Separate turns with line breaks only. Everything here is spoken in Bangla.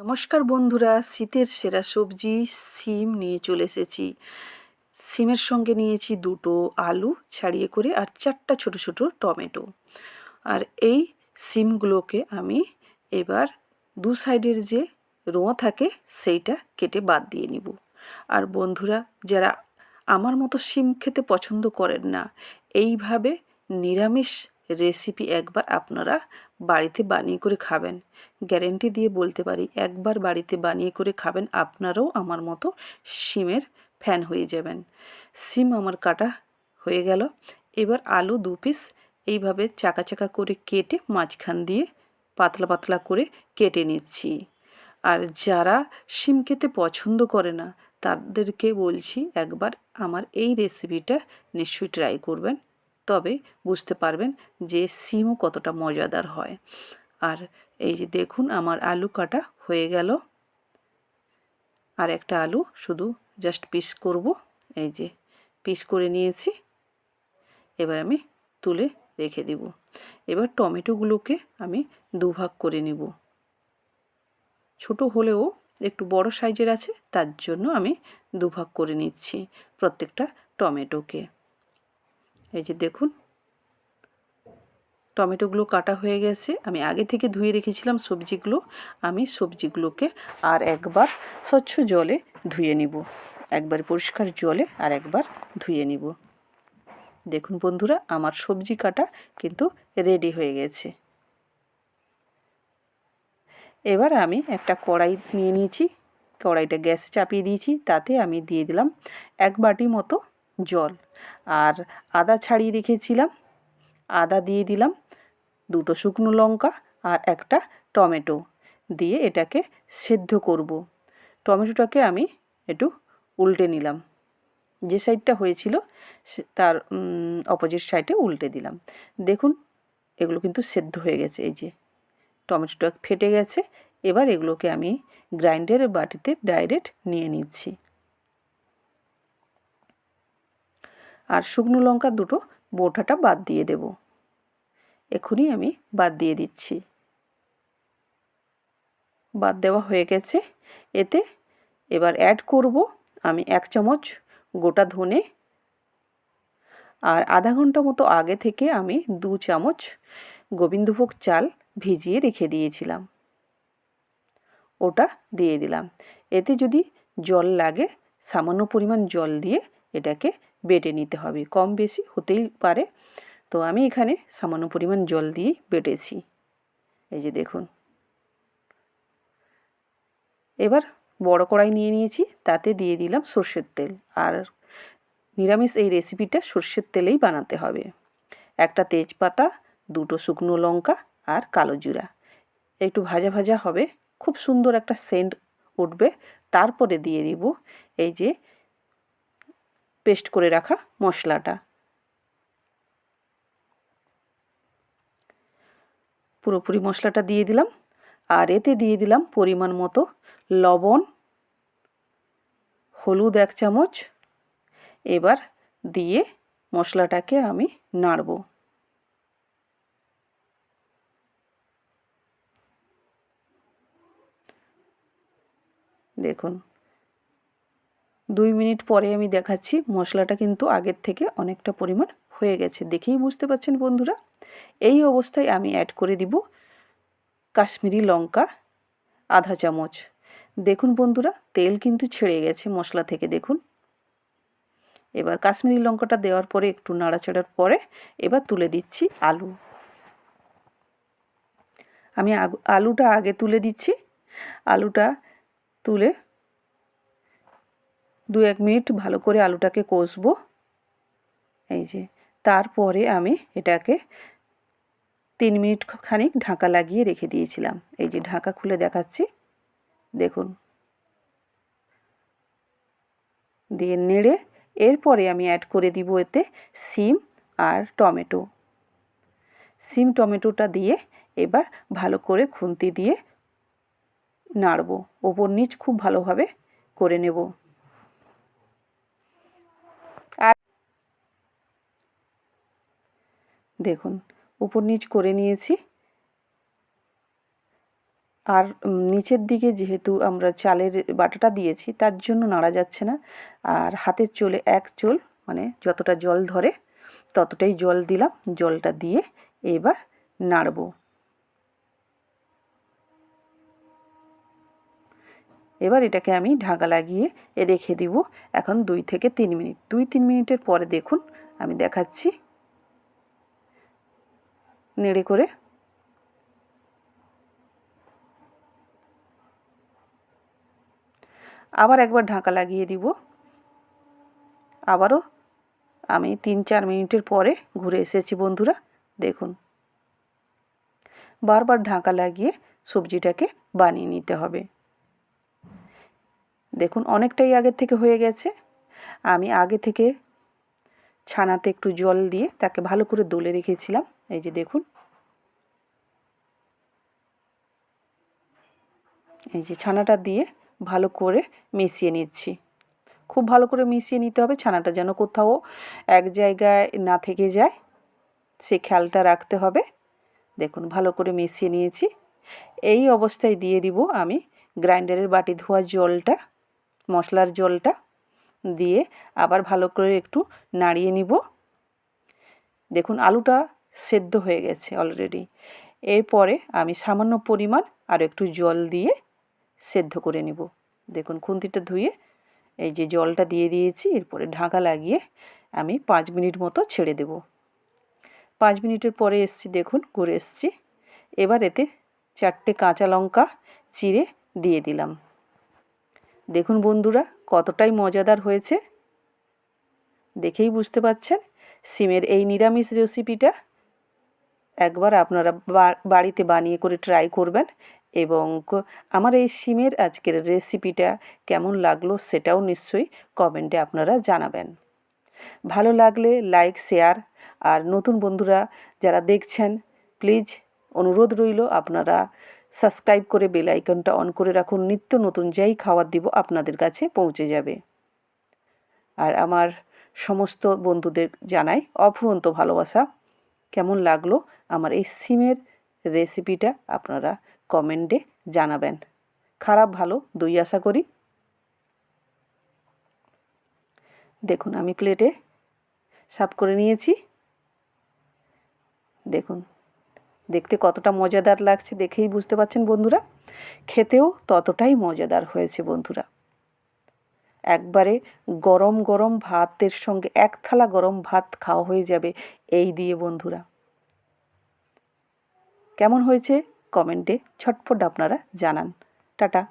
নমস্কার বন্ধুরা, শীতের সেরা সবজি সিম নিয়ে চলে এসেছি। সিমের সঙ্গে নিয়েছি দুটো আলু ছাড়িয়ে করে আর 4টা ছোট ছোট টমেটো। আর এই সিমগুলোকে আমি এবার দু সাইডের যে রোঁয়া থাকে সেইটা কেটে বাদ দিয়ে নিব। আর বন্ধুরা, যারা আমার মতো সিম খেতে পছন্দ করেন না, এইভাবে নিরামিষ রেসিপি একবার আপনারা বাড়িতে বানিয়ে করে খাবেন। গ্যারেন্টি দিয়ে বলতে পারি, একবার বাড়িতে বানিয়ে করে খাবেন, আপনারাও আমার মতো সিমের ফ্যান হয়ে যাবেন। সিম আমার কাটা হয়ে গেল। এবার আলু 2 পিস এইভাবে চাকা চাকা করে কেটে মাঝখান দিয়ে পাতলা পাতলা করে কেটে নিচ্ছি। আর যারা শিম খেতে পছন্দ করে না তাদেরকে বলছি, একবার আমার এই রেসিপিটা নিশ্চয়ই ট্রাই করবেন, তবে বুঝতে পারবেন যে শিমও কতটা মজাদার হয়। আর এই যে দেখুন, আমার আলু কাটা হয়ে গেল। আর একটা আলু শুধু জাস্ট পিস করব। এই যে পিস করে নিয়েছি, এবার আমি তুলে রেখে দিব। এবার টমেটোগুলোকে আমি দুভাগ করে নিব। ছোট হলেও একটু বড় সাইজের আছে, তার জন্য আমি দুভাগ করে নিচ্ছি প্রত্যেকটা টমেটোকে। এই যে দেখুন, টমেটোগুলো কাটা হয়ে গেছে। আমি আগে থেকে ধুয়ে রেখেছিলাম সবজিগুলো। আমি সবজিগুলোকে আর একবার স্বচ্ছ জলে ধুয়ে নিব, একবার পরিষ্কার জলে আর একবার ধুয়ে নিব। দেখুন বন্ধুরা, আমার সবজি কাটা কিন্তু রেডি হয়ে গেছে। এবার আমি একটা কড়াই নিয়ে নিয়েছি, কড়াইটা গ্যাস চাপিয়ে দিয়েছি, তাতে আমি দিয়ে দিলাম 1 বাটি মতো জল। আর আদা ছাড়িয়ে রেখেছিলাম, আদা দিয়ে দিলাম, 2টো শুকনো লঙ্কা আর একটা টমেটো দিয়ে এটাকে সেদ্ধ করব। টমেটোটাকে আমি একটু উল্টে নিলাম, যে সাইডটা হয়েছিল তার অপোজিট সাইডে উল্টে দিলাম। দেখুন, এগুলো কিন্তু সেদ্ধ হয়ে গেছে। এই যে টমেটোটা ফেটে গেছে। এবার এগুলোকে আমি গ্রাইন্ডারের বাটিতে ডাইরেক্ট নিয়ে নিচ্ছি। আর শুকনো লঙ্কা 2টো বোটাটা বাদ দিয়ে দেব, এখনই আমি বাদ দিয়ে দিচ্ছি। বাদ দেওয়া হয়ে গেছে। এতে এবার অ্যাড করব আমি 1 চামচ গোটা ধনে, আর আধা ঘন্টা মতো আগে থেকে আমি 2 চামচ গোবিন্দভোগ চাল ভিজিয়ে রেখে দিয়েছিলাম, ওটা দিয়ে দিলাম। এতে যদি জল লাগে সামান্য পরিমাণ জল দিয়ে এটাকে বেটে নিতে হবে, কম বেশি হতেই পারে। তো আমি এখানে সামান্য পরিমাণ জল দিয়েই বেটেছি। এই যে দেখুন, এবার বড় কড়াই নিয়ে নিয়েছি, তাতে দিয়ে দিলাম সর্ষের তেল। আর নিরামিষ এই রেসিপিটা সর্ষের তেলেই বানাতে হবে। একটা তেজপাতা, 2টো শুকনো লঙ্কা আর কালো জিরা একটু ভাজা ভাজা হবে, খুব সুন্দর একটা সেন্ট উঠবে। তারপরে দিয়ে দিব এই যে পেস্ট করে রাখা মশলাটা। পুরোপুরি মশলাটা দিয়ে দিলাম। আর এতে দিয়ে দিলাম পরিমাণ মতো লবণ, হলুদ 1 চামচ। এবার দিয়ে মশলাটাকে আমি নাড়ব। দেখুন, 2 মিনিট পরে আমি দেখাচ্ছি, মশলাটা কিন্তু আগের থেকে অনেকটা পরিমাণ হয়ে গেছে, দেখেই বুঝতে পারছেন বন্ধুরা। এই অবস্থায় আমি অ্যাড করে দিব কাশ্মীরি লঙ্কা আধা চামচ। দেখুন বন্ধুরা, তেল কিন্তু ছেড়ে গেছে মশলা থেকে, দেখুন। এবার কাশ্মীরি লঙ্কাটা দেওয়ার পরে একটু নাড়াচাড়ার পরে এবার তুলে দিচ্ছি আলু। আমি আলুটা আগে তুলে দিচ্ছি। আলুটা তুলে 2-1 মিনিট ভালো করে আলুটাকে কষবো। এই যে, তারপরে আমি এটাকে 3 মিনিট খানিক ঢাকা লাগিয়ে রেখে দিয়েছিলাম। এই যে ঢাকা খুলে দেখাচ্ছি, দেখুন। দিয়ে নেড়ে এরপরে আমি অ্যাড করে দিব এতে সিম আর টমেটো। সিম টমেটোটা দিয়ে এবার ভালো করে খুন্তি দিয়ে নাড়ব, ওপর নিচ খুব ভালোভাবে করে নেব। আর দেখুন, উপর নিচ করে নিয়েছি। আর নিচের দিকে যেহেতু আমরা চালের বাটাটা দিয়েছি তার জন্য নাড়া যাচ্ছে না। আর হাতের চুলে এক চুল মানে যতটা জল ধরে ততটাই জল দিলাম। জলটা দিয়ে এবার নাড়ব। এবার এটাকে আমি ঢাকা লাগিয়ে রেখে দিব এখন 2 থেকে 3 মিনিট। 2-3 মিনিটের পরে দেখুন আমি দেখাচ্ছি নেড়ে করে। আবার একবার ঢাকা লাগিয়ে দিব। আবারও আমি 3-4 মিনিটের পরে ঘুরে এসেছি বন্ধুরা। দেখুন বারবার ঢাকা লাগিয়ে সবজিটাকে বানিয়ে নিতে হবে। দেখুন অনেকটাই আগের থেকে হয়ে গেছে। আমি আগে থেকে ছানাতে একটু জল দিয়ে তাকে ভালো করে দলে রেখেছিলাম। এই যে দেখুন, এই যে ছানাটা দিয়ে ভালো করে মিশিয়ে নিচ্ছি। খুব ভালো করে মিশিয়ে নিতে হবে, ছানাটা যেন কোথাও এক জায়গায় না থেকে যায় সে খেয়ালটা রাখতে হবে। দেখুন ভালো করে মিশিয়ে নিয়েছি। এই অবস্থায় দিয়ে দিব আমি গ্রাইন্ডারের বাটি ধোয়া জলটা, মশলার জলটা দিয়ে আবার ভালো করে একটু নাড়িয়ে নিব। দেখুন আলুটা সেদ্ধ হয়ে গেছে অলরেডি। এরপরে আমি সামান্য পরিমাণ আর একটু জল দিয়ে সেদ্ধ করে নিব। দেখুন খুন্তিটা ধুয়ে এই যে জলটা দিয়ে দিয়েছি। এরপরে ঢাকা লাগিয়ে আমি 5 মিনিট মতো ছেড়ে দেব। 5 মিনিটের পরে এসছি, দেখুন ঘুরে এসছি। এবার এতে 4টে কাঁচা লঙ্কা চিড়ে দিয়ে দিলাম। দেখুন বন্ধুরা কতটাই মজাদার হয়েছে, দেখেই বুঝতে পারছেন। সিমের এই নিরামিষ রেসিপিটা একবার আপনারা বাড়িতে বানিয়ে করে ট্রাই করবেন এবং আমার এই সিমের আজকের রেসিপিটা কেমন লাগলো সেটাও নিশ্চয়ই কমেন্টে আপনারা জানাবেন। ভালো লাগলে লাইক, শেয়ার, আর নতুন বন্ধুরা যারা দেখছেন প্লিজ অনুরোধ রইল আপনারা সাবস্ক্রাইব করে বেল আইকনটা অন করে রাখুন। নিত্য নতুন যাই খাবার দিব আপনাদের কাছে পৌঁছে যাবে। আর আমার সমস্ত বন্ধুদের জানাই অফুরন্ত ভালোবাসা। কেমন লাগলো আমার এই সিমের রেসিপিটা আপনারা কমেন্টে জানাবেন। খারাপ ভালো দুই আশা করি। দেখুন আমি প্লেটে সার্ভ করে নিয়েছি। দেখুন দেখতে কতটা মজাদার লাগছে, দেখেই বুঝতে পারছেন বন্ধুরা। খেতেও ততটাই মজাদার হয়েছে বন্ধুরা। একবারে গরম গরম ভাতের সঙ্গে 1 থালা গরম ভাত খাওয়া হয়ে যাবে এই দিয়ে বন্ধুরা। কেমন হয়েছে কমেন্টে ঝটপট আপনারা জানান। টাটা।